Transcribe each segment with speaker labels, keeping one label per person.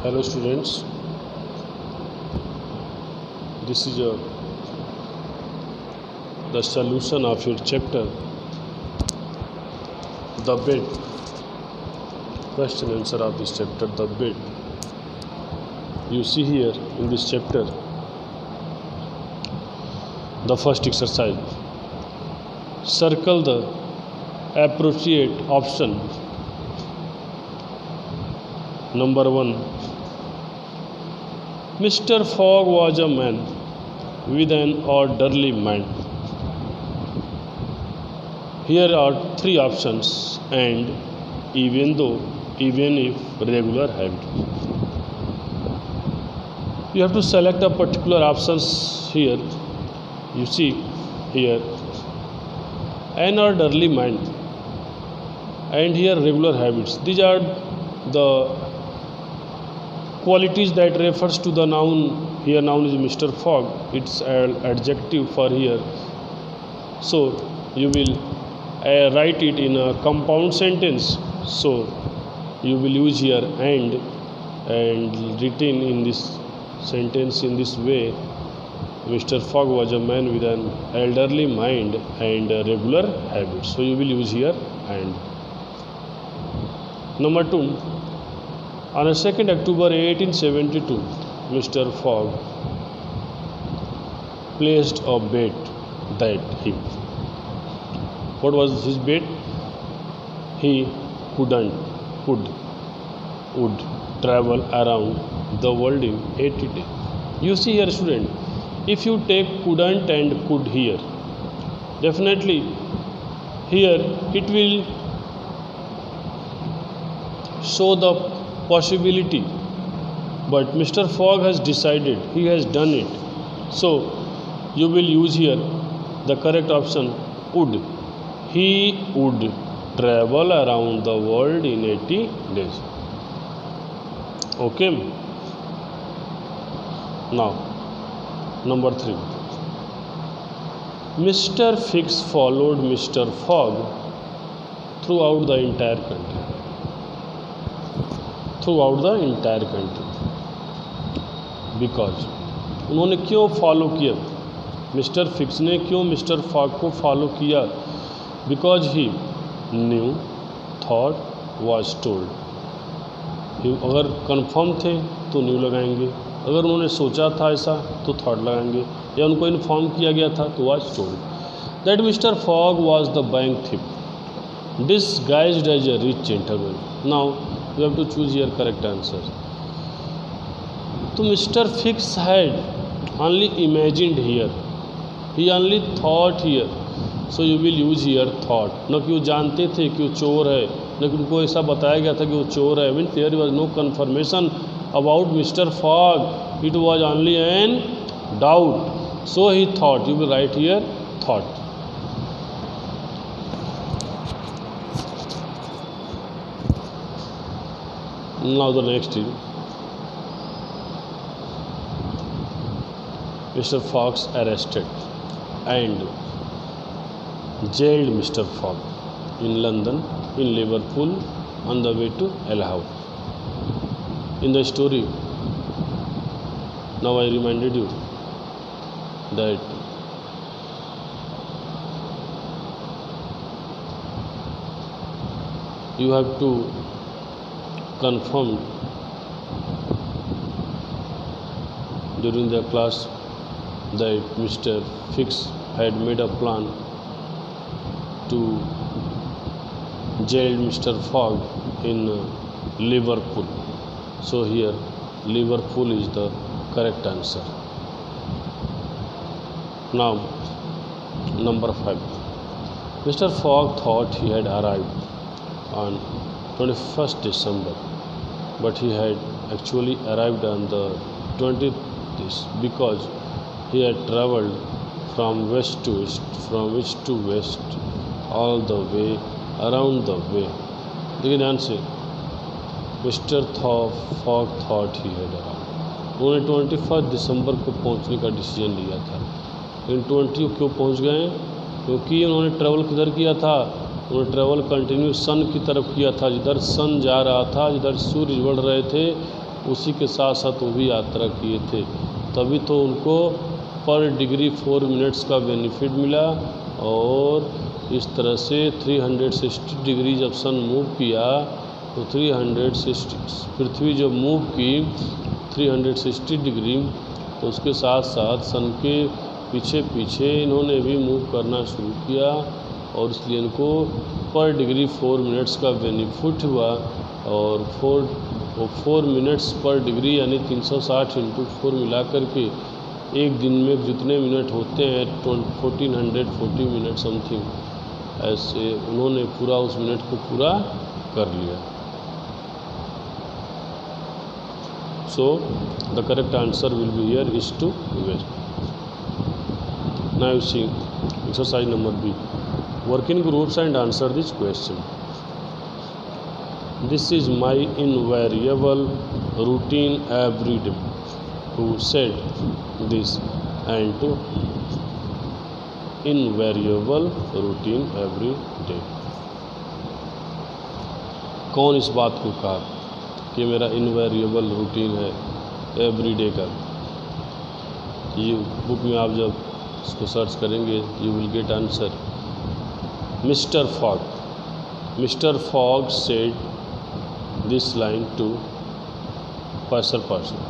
Speaker 1: Hello students, this is the solution of your chapter The Bed. Question answer of this chapter The Bed. You see here in this chapter the first exercise. Circle the appropriate option. Number 1. Mr. Fogg was a man with an orderly mind. Here are 3 options and even if regular habit. You have to select a particular options here. You see here an orderly mind and here regular habits. These are the qualities that refers to the noun. Here noun is Mr. Fogg. It's an adjective for here. So you will write it in a compound sentence. So you will use here and written in this sentence in this way. Mr. Fogg was a man with an elderly mind and regular habits. So you will use here and. Number 2. On 2nd October 1872, Mr. Fogg placed a bet that he. What was his bet? He would travel around the world in 80 days. You see here, student, if you take couldn't and could here, definitely here it will show the possibility, but Mr. Fogg has decided, he has done it. So you will use here the correct option would. He would travel around the world in 80 days. Okay. Now number 3. Mr. Fix followed Mr. Fogg throughout the entire country. Because उन्होंने क्यों follow किया? Mister fix ने क्यों mister fog को follow किया? Because he new thought was told. अगर confirm थे तो न्यू लगाएंगे, अगर उन्होंने सोचा था ऐसा तो थॉट लगाएंगे, या उनको इन्फॉर्म किया गया था तो was told that Mister Fogg was the bank thief disguised as a rich gentleman. Now you have to choose your correct answer. So Mr. Fix had only imagined here, he only thought here. So you will use here thought. न कि वो जानते थे कि वो चोर है, न कि उनको ऐसा बताया गया था कि वो चोर है. When there was no confirmation about Mr. Fogg, it was only an doubt. So he thought. You will write here thought. Now the next is Mr. Fox arrested and jailed Mr. Fogg in London, in Liverpool, on the way to Lahore. In the story, now I reminded you that you have to confirm during the class that Mr. Fix had made a plan to jail Mr. Fogg in Liverpool. So here Liverpool is the correct answer. Now number 5. Mr. Fogg thought he had arrived on 21st December, but he had actually arrived on the 20th because he had travelled from west to east, from east to west, all the way, around the way. देखिए ध्यान से, mister fog thought he had around. उन्होंने 21 दिसंबर को पहुंचने का decision लिया था. लेकिन 20 क्यों पहुंच गए? क्योंकि उन्होंने ट्रैवल किधर किया था? उन्होंने ट्रैवल कंटिन्यू सन की तरफ किया था. जिधर सन जा रहा था, जिधर सूरज बढ़ रहे थे, उसी के साथ साथ वो भी यात्रा किए थे, तभी तो उनको पर डिग्री 4 मिनट्स का बेनिफिट मिला। और इस तरह से 360 डिग्री जब सन मूव किया तो 360 पृथ्वी जब मूव की 360 डिग्री, तो उसके साथ साथ सन के पीछे पीछे इन्होंने भी मूव करना शुरू किया, और इसलिए इनको पर डिग्री 4 मिनट्स का बेनिफिट हुआ। और 4 मिनट्स पर डिग्री यानी 360 इंटू 4 मिला करके एक दिन में जितने मिनट होते हैं 1440 मिनट समथिंग, ऐसे उन्होंने पूरा उस मिनट को पूरा कर लिया। So the correct answer will be here is to waste. Now you see exercise number B, work in groups and answer this question. This is my invariable routine every day. Who said this? And to invariable routine every day. कौन इस बात को कहा कि मेरा invariable routine है every day का? ये बुक में आप जब इसको सर्च करेंगे you will get answer. Mr. Fogg said this line to Passepartout.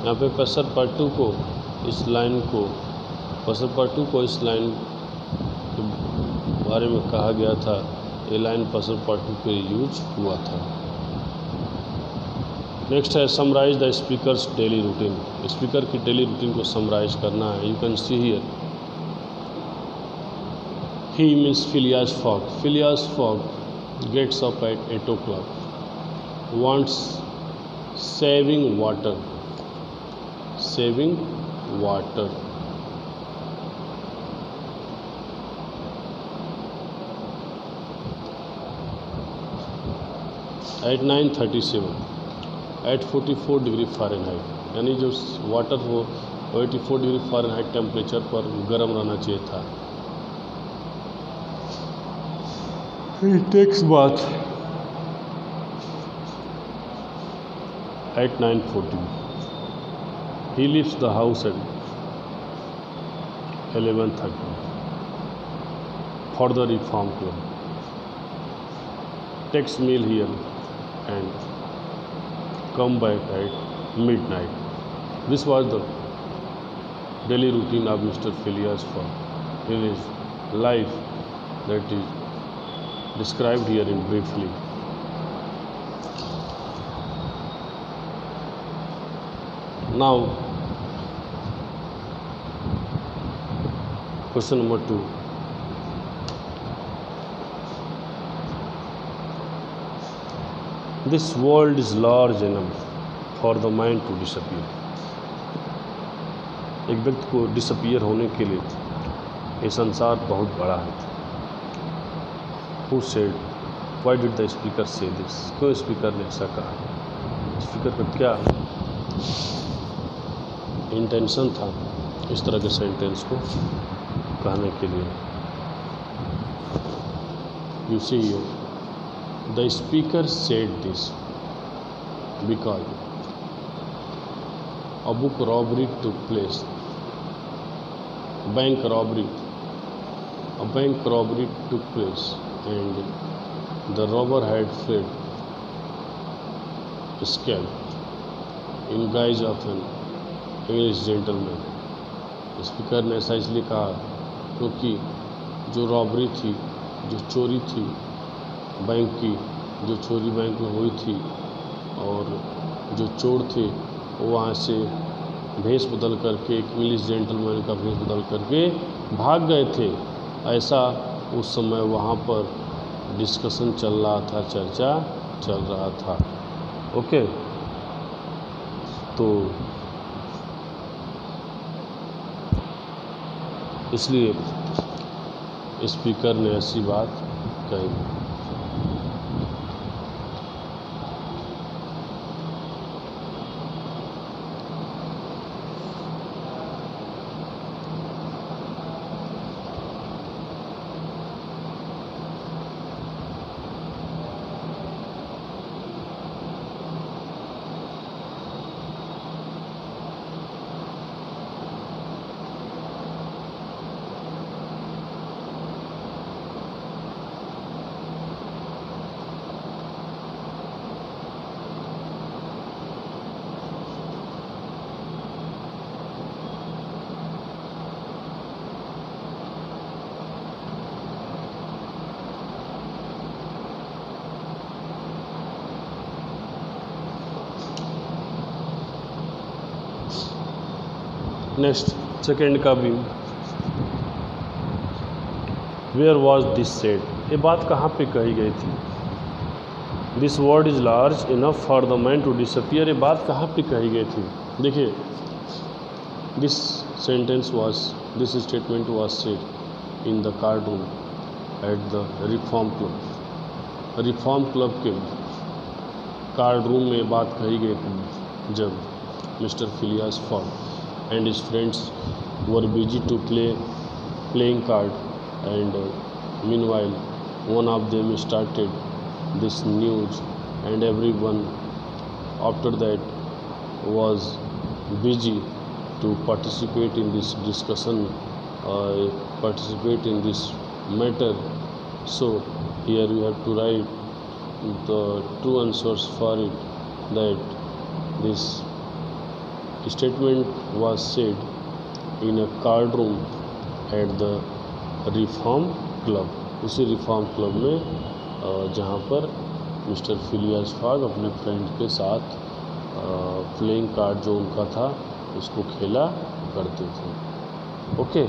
Speaker 1: यहाँ पे Passepartout को इस लाइन को इस लाइन के बारे में कहा गया था। ये लाइन Passepartout पे यूज हुआ था। नेक्स्ट है summarise the speaker's daily routine. Speaker की डेली रूटीन को समराइज करना है। You can see here he means Phileas Fogg. Phileas Fogg gets up at 8 o'clock, wants saving water. At 9:37 at 44 degree Fahrenheit, यानी जो water हो 84 degree Fahrenheit temperature पर गर्म रहना चाहिए था। He takes bath at 9:40. He leaves the house at 11:30 for the Reform Club. Takes meal here and come back at midnight. This was the daily routine of Mr. Phileas Fogg in his life that is described here in briefly. Now question number 2. This world is large enough for the mind to disappear. एक व्यक्ति को disappear होने के लिए ये संसार बहुत बड़ा है। Who said? Why did the speaker say this? क्यों स्पीकर ने ऐसा कहा? स्पीकर का क्या इंटेंशन था इस तरह के सेंटेंस को कहने के लिए? You see here, the speaker said this because a book robbery took place. A bank robbery took place and the robber had fled, escaped in guise of an English gentleman. Speaker ने ऐसा इसलिए कहा क्योंकि जो robbery थी, जो चोरी थी बैंक की, जो चोरी बैंक में हुई थी और जो चोर थे वो वहाँ से भेष बदल करके एक इंग्लिश जेंटलमैन का भेष बदल करके भाग गए थे। ऐसा उस समय वहाँ पर डिस्कशन चल रहा था, चर्चा चल रहा था। ओके, तो इसलिए स्पीकर ने ऐसी बात कही। नेक्स्ट सेकेंड का भी, वेयर वॉज दिस सेड, ये बात कहाँ पे कही गई थी। This word is large enough for the man to disappear, ये बात कहाँ पे कही गई थी। देखिए, this statement was said in the card room at the Reform Club. Reform Club के कार्ड रूम में बात कही गई थी जब Mister Phileas Fogg and his friends were busy to playing card, and meanwhile one of them started this news, and everyone after that was busy to participate in this discussion, participate in this matter. So here we have to write the two answers for it, that this statement was said in a card room at the reform club, उसी reform club में जहाँ पर mister Phileas fog अपने friend के साथ playing card जो उनका था उसको खेला करते थे। ओके।